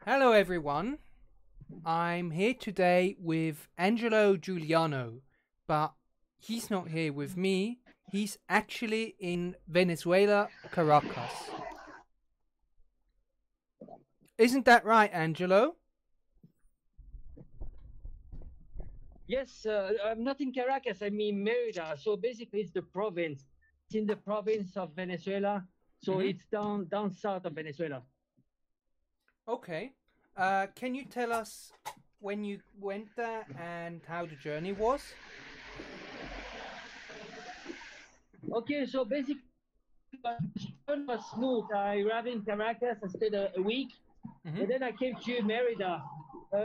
Hello everyone, I'm here today with Angelo Giuliano, but he's not here with me, he's actually in Venezuela, Caracas. Isn't that right, Angelo? Yes, I'm not in Caracas, I'm in Merida. So basically it's the province. It's in the province of Venezuela. So it's down south of Venezuela. Okay. Can you tell us when you went there and how the journey was? Okay, so basically it was smooth. I arrived in Caracas, I stayed a week, and then I came to Merida.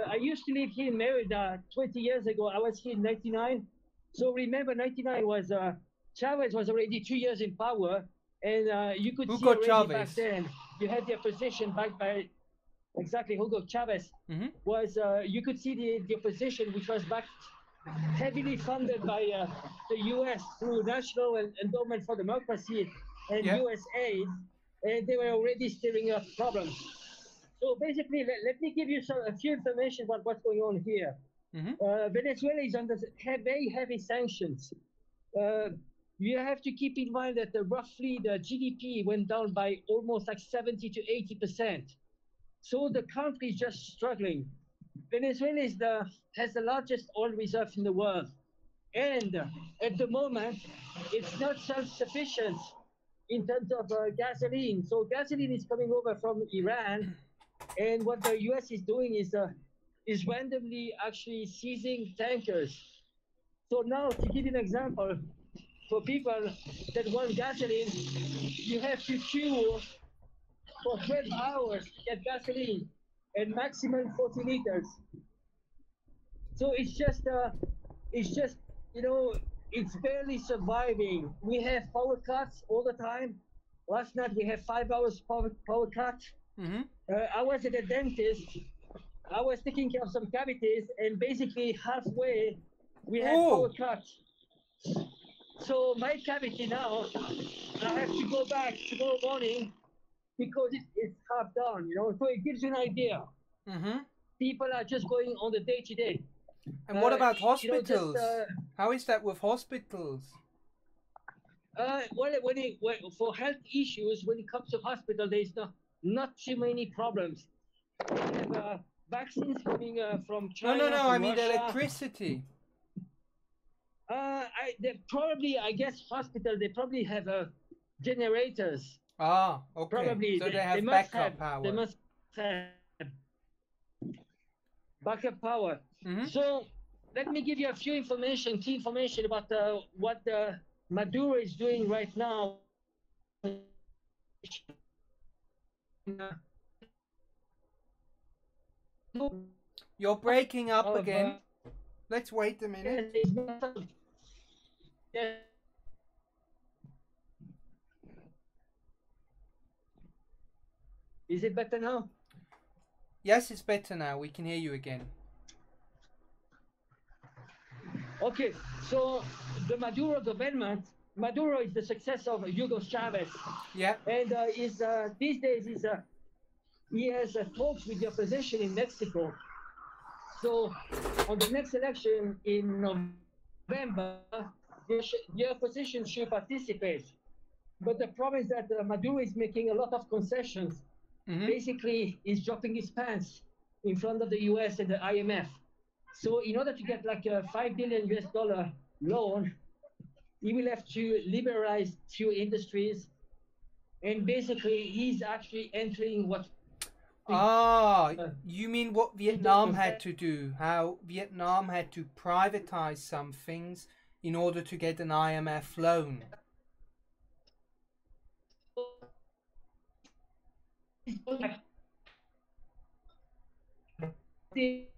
I used to live here in Merida 20 years ago. I was here in 99. So remember, 99 was Chavez was already 2 years in power, and you could see Hugo already back Chavez. then you had the opposition backed by exactly Hugo Chavez was you could see the opposition, which was backed heavily funded by the U.S. through National Endowment for Democracy and U.S. aid, and they were already stirring up problems. So basically, let me give you a few information about what's going on here. Venezuela is under very heavy sanctions. You have to keep in mind that roughly the GDP went down by almost like 70 to 80%. So the country is just struggling. Venezuela has the largest oil reserve in the world. And at the moment, it's not self-sufficient in terms of gasoline. So gasoline is coming over from Iran. And what the US is doing is randomly actually seizing tankers. So now, to give you an example, for people that want gasoline, you have to queue for 12 hours to get gasoline and maximum 40 liters. So it's just, it's barely surviving. We have power cuts all the time. Last night we had 5 hours power cut. I was at a dentist. I was taking care of some cavities, and basically halfway we had power cuts. So my cavity now, I have to go back tomorrow morning because it's half done, So it gives you an idea. People are just going on the day to day. And what about hospitals? How is that with hospitals? For health issues, when it comes to hospital, there's not too many problems. We have vaccines coming from China. No, I mean electricity. I guess hospital, they probably have generators. Ah, okay. Probably so they have backup power. They must have backup power. So let me give you a few key information about what Maduro is doing right now. You're breaking up again. Let's wait a minute. Is it better now? Yes, it's better now. We can hear you again. Okay, so the Maduro government, Maduro is the successor of Hugo Chavez. Yeah. And these days he has talks with the opposition in Mexico. So on the next election in November, the opposition should participate. But the problem is that Maduro is making a lot of concessions. Basically, he's dropping his pants in front of the US and the IMF. So in order to get like a $5 billion US loan, he will have to liberalize few industries. And basically, he's actually entering what... you mean what Vietnam had to do? How Vietnam had to privatize some things in order to get an IMF loan?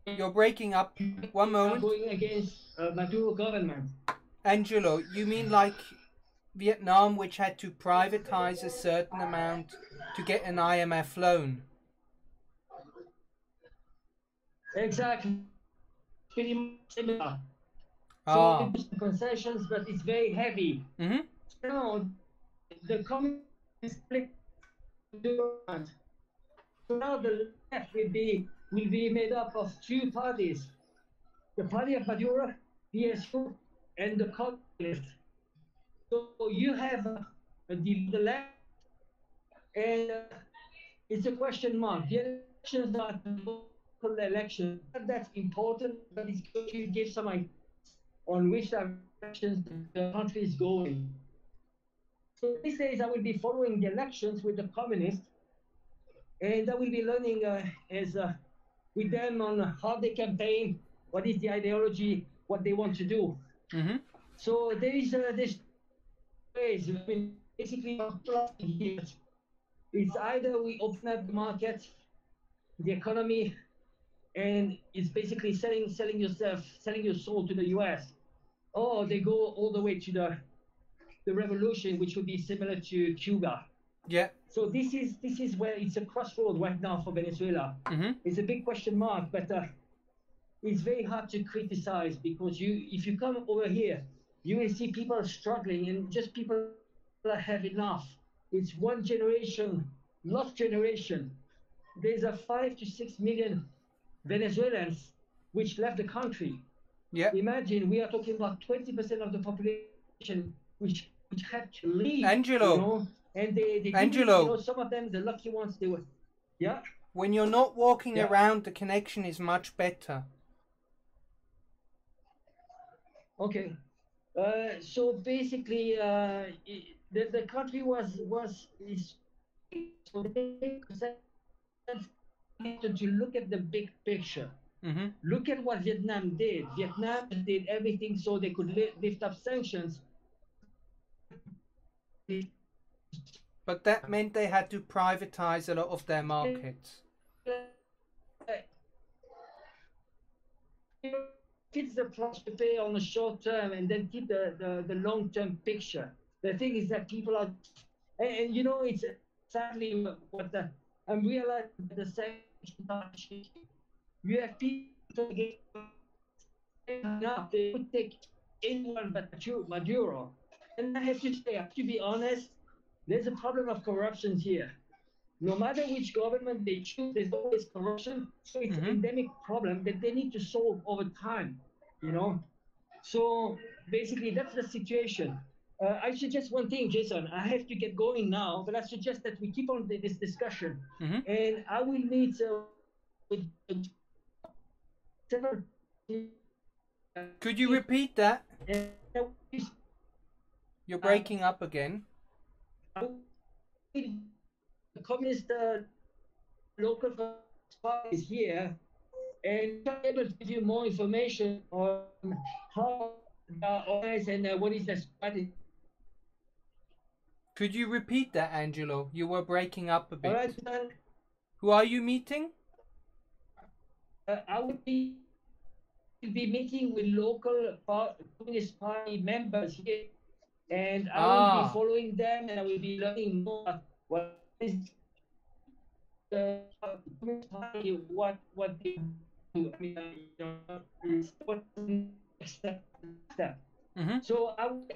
You're breaking up. One moment. Going against Maduro government. Angelo, you mean like Vietnam, which had to privatize a certain amount to get an IMF loan? Exactly. Pretty much similar. So it's concessions, but it's very heavy. Now, the communist split. now the left will be made up of two parties: the party of Maduro, PSU, and the communists. So you have the left, and it's a question mark. The elections are the local elections. That's important, but it's going to give some ideas on which directions the country is going. So these days I will be following the elections with the communists, and I will be learning with them on how they campaign, what is the ideology, what they want to do. Mm-hmm. So there is this ways. I mean, basically, it's either we open up the market, the economy, and it's basically selling your soul to the U.S., or they go all the way to the revolution, which would be similar to Cuba. Yeah. So this is where it's a crossroad right now for Venezuela. Mm-hmm. It's a big question mark, but it's very hard to criticize, because if you come over here, you will see people struggling, and just people that have enough. It's one generation, lost generation. There's a 5 to 6 million Venezuelans which left the country. Yeah. Imagine, we are talking about 20% of the population which had to leave. Angelo. You know? And they Angelo. You know, some of them, the lucky ones, they were. Yeah. When you're not walking around, the connection is much better. Okay. So basically, the country is so to look at the big picture. Mm-hmm. Look at what Vietnam did. Vietnam did everything so they could lift up sanctions. But that meant they had to privatize a lot of their markets. It's the price to pay on the short term and then keep the long-term picture. The thing is that people are, and you know, it's sadly what I'm realizing the same. You have people get enough, they would take anyone but Maduro. And I have to say, I have to be honest, there's a problem of corruption here. No matter which government they choose, there's always corruption. So it's an endemic problem that they need to solve over time, you know? So basically, that's the situation. I suggest one thing, Jason. I have to get going now, but I suggest that we keep on this discussion. And I will meet with several. Could you repeat that? You're breaking up again. The communist local party is here, and I'm able to give you more information on how they are organized and what is the strategy. Could you repeat that, Angelo? You were breaking up a bit. All right, man. Who are you meeting? I will be meeting with local communist party members here, and I will be following them, and I will be learning more what is the communist party, what they do. I mean, what's the next step. So I will.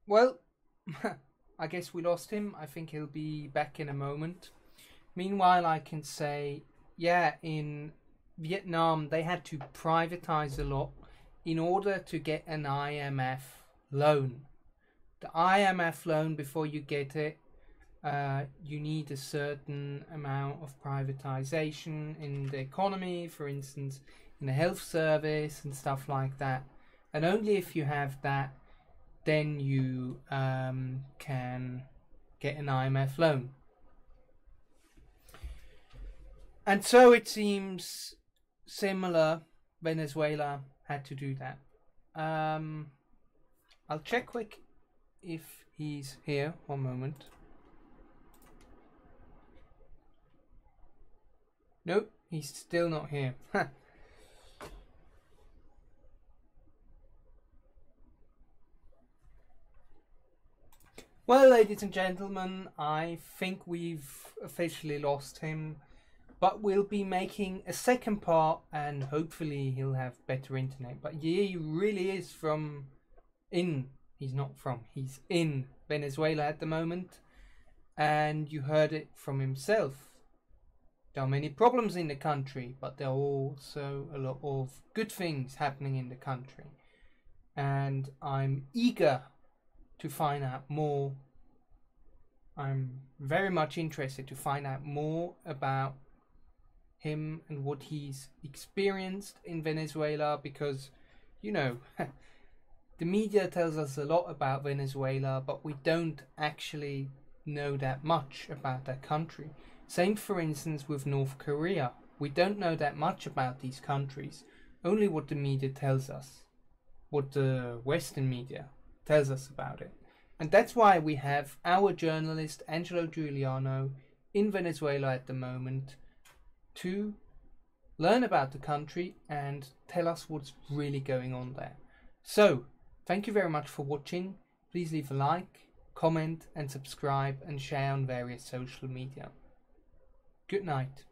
Well, I guess we lost him. I think he'll be back in a moment. Meanwhile, I can say, yeah, in Vietnam, they had to privatize a lot in order to get an IMF loan. The IMF loan, before you get it, you need a certain amount of privatization in the economy, for instance, in the health service and stuff like that. And only if you have that, then you can get an IMF loan. And so it seems similar, Venezuela had to do that. I'll check quick if he's here. One moment. Nope, he's still not here. Well, ladies and gentlemen, I think we've officially lost him. But we'll be making a second part, and hopefully he'll have better internet. But yeah, he really is he's in Venezuela at the moment. and you heard it from himself. There are many problems in the country, but there are also a lot of good things happening in the country. And I'm eager to find out more. I'm very much interested to find out more about him and what he's experienced in Venezuela, because, you know, the media tells us a lot about Venezuela, but we don't actually know that much about that country. Same, for instance, with North Korea. We don't know that much about these countries, only what the media tells us, what the Western media tells us about it. And that's why we have our journalist Angelo Giuliano in Venezuela at the moment to learn about the country and tell us what's really going on there. So, thank you very much for watching. Please leave a like, comment and subscribe and share on various social media. Good night.